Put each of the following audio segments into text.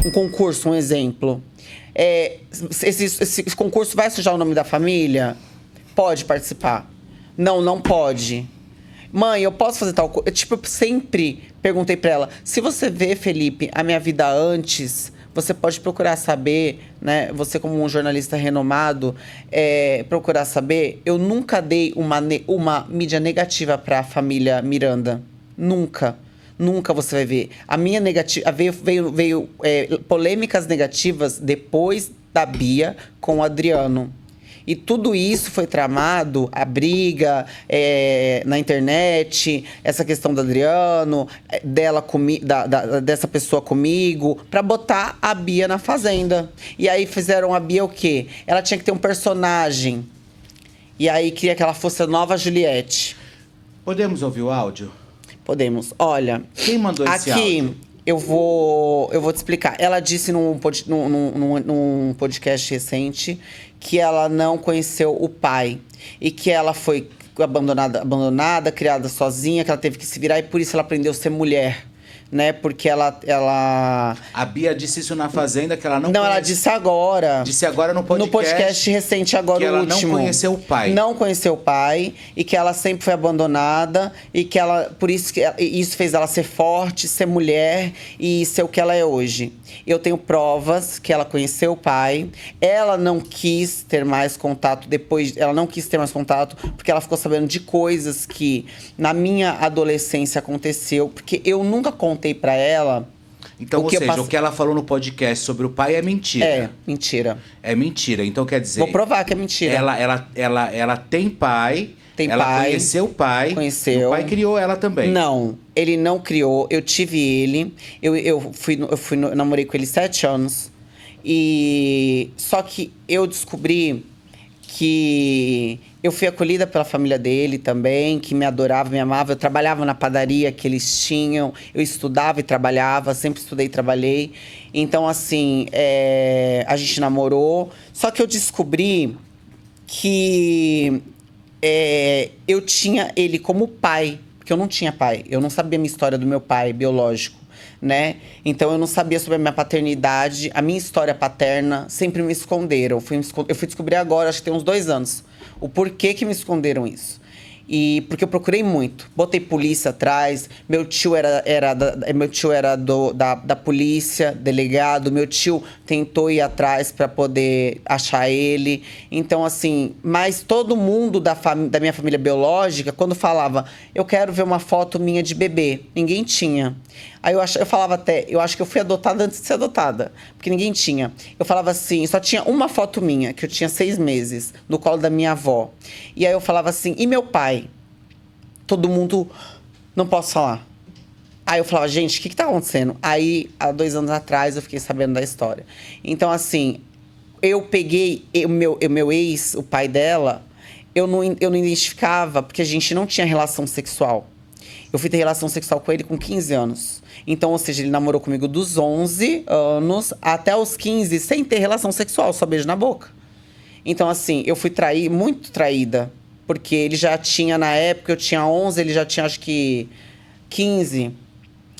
um concurso, um exemplo. Esse concurso vai sujar o nome da família? Pode participar. Não, não pode. Mãe, eu posso fazer tal coisa? Eu sempre perguntei pra ela, se você vê, Felipe, a minha vida antes, você pode procurar saber, né? Você como um jornalista renomado, procurar saber. Eu nunca dei uma mídia negativa pra família Miranda. Nunca. Nunca você vai ver. A minha negativa... Veio polêmicas negativas depois da Bia com o Adriano. E tudo isso foi tramado, a briga na internet, essa questão do Adriano, dessa pessoa comigo, pra botar a Bia na Fazenda. E aí fizeram a Bia o quê? Ela tinha que ter um personagem. E aí queria que ela fosse a nova Juliette. Podemos ouvir o áudio? Podemos. Olha, quem mandou esse áudio? Aqui eu vou te explicar. Ela disse num podcast recente que ela não conheceu o pai. E que ela foi abandonada, criada sozinha, que ela teve que se virar e por isso ela aprendeu a ser mulher. Né? Porque ela... A Bia disse isso na Fazenda, que ela não... Ela disse agora. Disse agora no podcast. No podcast recente, agora que o último. Que ela não conheceu o pai. Não conheceu o pai. E que ela sempre foi abandonada. E que ela... Por isso que isso fez ela ser forte, ser mulher e ser o que ela é hoje. Eu tenho provas que ela conheceu o pai. Ela não quis ter mais contato depois... Ela não quis ter mais contato porque ela ficou sabendo de coisas que na minha adolescência aconteceu. Porque eu nunca contei pra ela. Então, o que ela falou no podcast sobre o pai é mentira. É, mentira. É mentira. Então, quer dizer... Vou provar que é mentira. Ela tem pai. Ela conheceu o pai. Conheceu. E o pai criou ela também. Não, ele não criou. Eu tive ele. Eu namorei com ele 7 anos. Só que eu descobri que eu fui acolhida pela família dele também, que me adorava, me amava. Eu trabalhava na padaria que eles tinham. Eu estudava e trabalhava, sempre estudei e trabalhei. Então, assim, a gente namorou. Só que eu descobri que eu tinha ele como pai. Porque eu não tinha pai. Eu não sabia a minha história do meu pai biológico, né? Então, eu não sabia sobre a minha paternidade. A minha história paterna sempre me esconderam. Eu fui descobrir agora, acho que tem uns 2 anos. O porquê que me esconderam isso. E porque eu procurei muito. Botei polícia atrás. Meu tio era da polícia, delegado. Meu tio tentou ir atrás para poder achar ele. Então, assim... Mas todo mundo da minha família biológica, quando falava... Eu quero ver uma foto minha de bebê. Ninguém tinha. Aí eu falava até... Eu acho que eu fui adotada antes de ser adotada. Porque ninguém tinha. Eu falava assim... Só tinha uma foto minha, que eu tinha 6 meses. No colo da minha avó. E aí eu falava assim... E meu pai? Todo mundo... Não posso falar. Aí eu falava... Gente, o que tá acontecendo? Aí, há 2 anos atrás, eu fiquei sabendo da história. Então, assim... Eu peguei... O meu ex, o pai dela... Eu não identificava... Porque a gente não tinha relação sexual. Eu fui ter relação sexual com ele com 15 anos. Então, ou seja, ele namorou comigo dos 11 anos até os 15, sem ter relação sexual, só beijo na boca. Então, assim, eu fui muito traída. Porque ele já tinha, na época, eu tinha 11, ele já tinha, acho que, 15.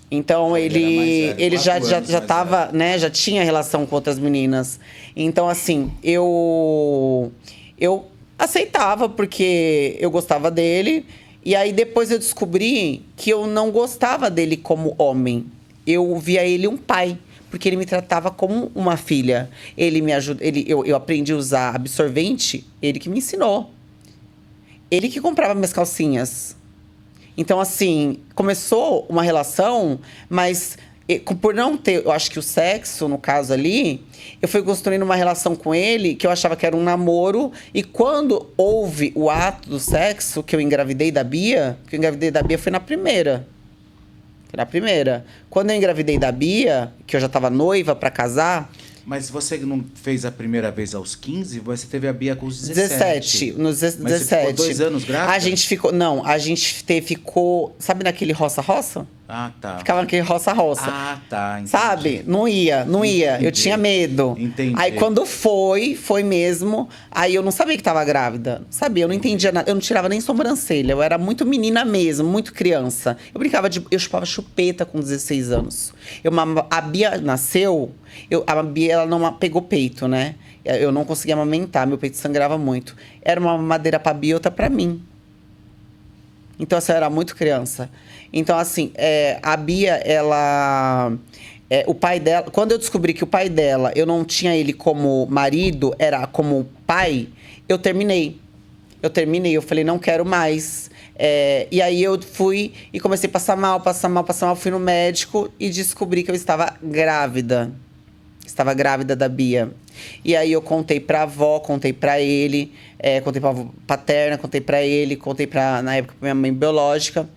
Então, ele já tava, né, já tinha relação com outras meninas. Então, assim, eu aceitava, porque eu gostava dele. E aí, depois eu descobri que eu não gostava dele como homem. Eu via ele um pai, porque ele me tratava como uma filha. Ele me ajuda, eu aprendi a usar absorvente, ele que me ensinou. Ele que comprava minhas calcinhas. Então, assim, começou uma relação, mas por não ter, eu acho que o sexo, no caso ali, eu fui construindo uma relação com ele que eu achava que era um namoro. E quando houve o ato do sexo, que eu engravidei da Bia, foi na primeira. Foi na primeira. Quando eu engravidei da Bia, que eu já tava noiva pra casar... Mas você não fez a primeira vez aos 15? Você teve a Bia com os 17. Nos 17. Mas você ficou 2 anos grávida? A gente ficou... Não, a gente ficou... Sabe naquele roça-roça? Ah, tá. Ficava naquele roça-roça. Ah, tá. Entendi. Sabe? Não ia, não ia. Eu Entendi. tinha medo. Entendi. Aí quando foi mesmo. Aí eu não sabia que tava grávida. Não sabia, eu não entendia nada. Eu não tirava nem sobrancelha. Eu era muito menina mesmo, muito criança. Eu brincava de. Eu chupava chupeta com 16 anos. A Bia nasceu. A Bia, ela não pegou peito, né? Eu não conseguia amamentar, meu peito sangrava muito. Era uma mamadeira pra Bia e outra pra mim. Então, assim, eu era muito criança. Então, assim, a Bia, ela... o pai dela... Quando eu descobri que o pai dela, eu não tinha ele como marido, era como pai, eu terminei. Eu falei, não quero mais. E aí eu fui e comecei a passar mal. Fui no médico e descobri que eu estava grávida. Estava grávida da Bia. E aí eu contei pra avó, contei pra ele, contei pra avó paterna, contei pra ele, contei pra, na época, pra minha mãe biológica.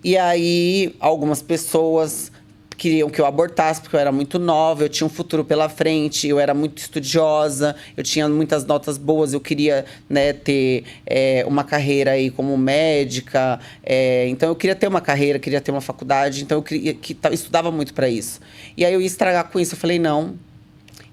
E aí algumas pessoas queriam que eu abortasse, porque eu era muito nova, eu tinha um futuro pela frente, eu era muito estudiosa, eu tinha muitas notas boas, eu queria, né, ter uma carreira aí como médica, então eu queria ter uma carreira, queria ter uma faculdade, então eu estudava muito para isso. E aí eu ia estragar com isso, eu falei, não,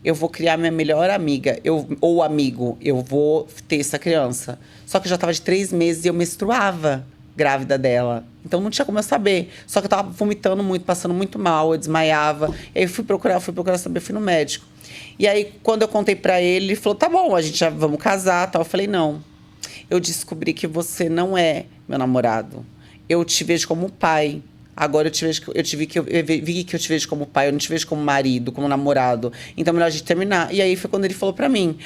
eu vou criar minha melhor amiga, ou amigo, eu vou ter essa criança. Só que eu já estava de 3 meses e eu menstruava grávida dela. Então não tinha como eu saber. Só que eu tava vomitando muito, passando muito mal, eu desmaiava. E aí fui procurar saber, fui no médico. E aí, quando eu contei pra ele, ele falou, tá bom, a gente já vamos casar, tal. Eu falei, não. Eu descobri que você não é meu namorado. Eu te vejo como pai. Agora eu vi que eu te vejo como pai, eu não te vejo como marido, como namorado. Então é melhor a gente terminar. E aí foi quando ele falou pra mim,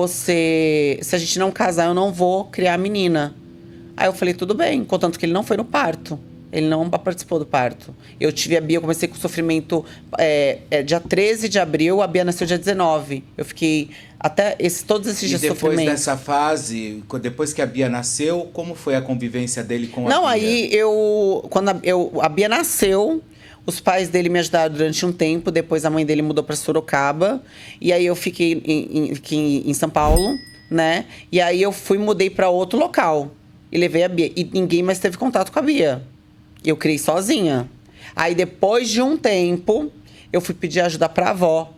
se a gente não casar, eu não vou criar a menina. Aí eu falei, tudo bem, contanto que ele não foi no parto. Ele não participou do parto. Eu tive a Bia, eu comecei com sofrimento dia 13 de abril, a Bia nasceu dia 19. Eu fiquei até todos esses dias de sofrimento. E depois dessa fase, depois que a Bia nasceu, como foi a convivência dele com a Bia? Não, aí quando a Bia nasceu, os pais dele me ajudaram durante um tempo, depois a mãe dele mudou para Sorocaba. E aí eu fiquei em São Paulo, né? E aí eu mudei para outro local. E levei a Bia. E ninguém mais teve contato com a Bia. Eu criei sozinha. Aí, depois de um tempo, eu fui pedir ajuda pra avó.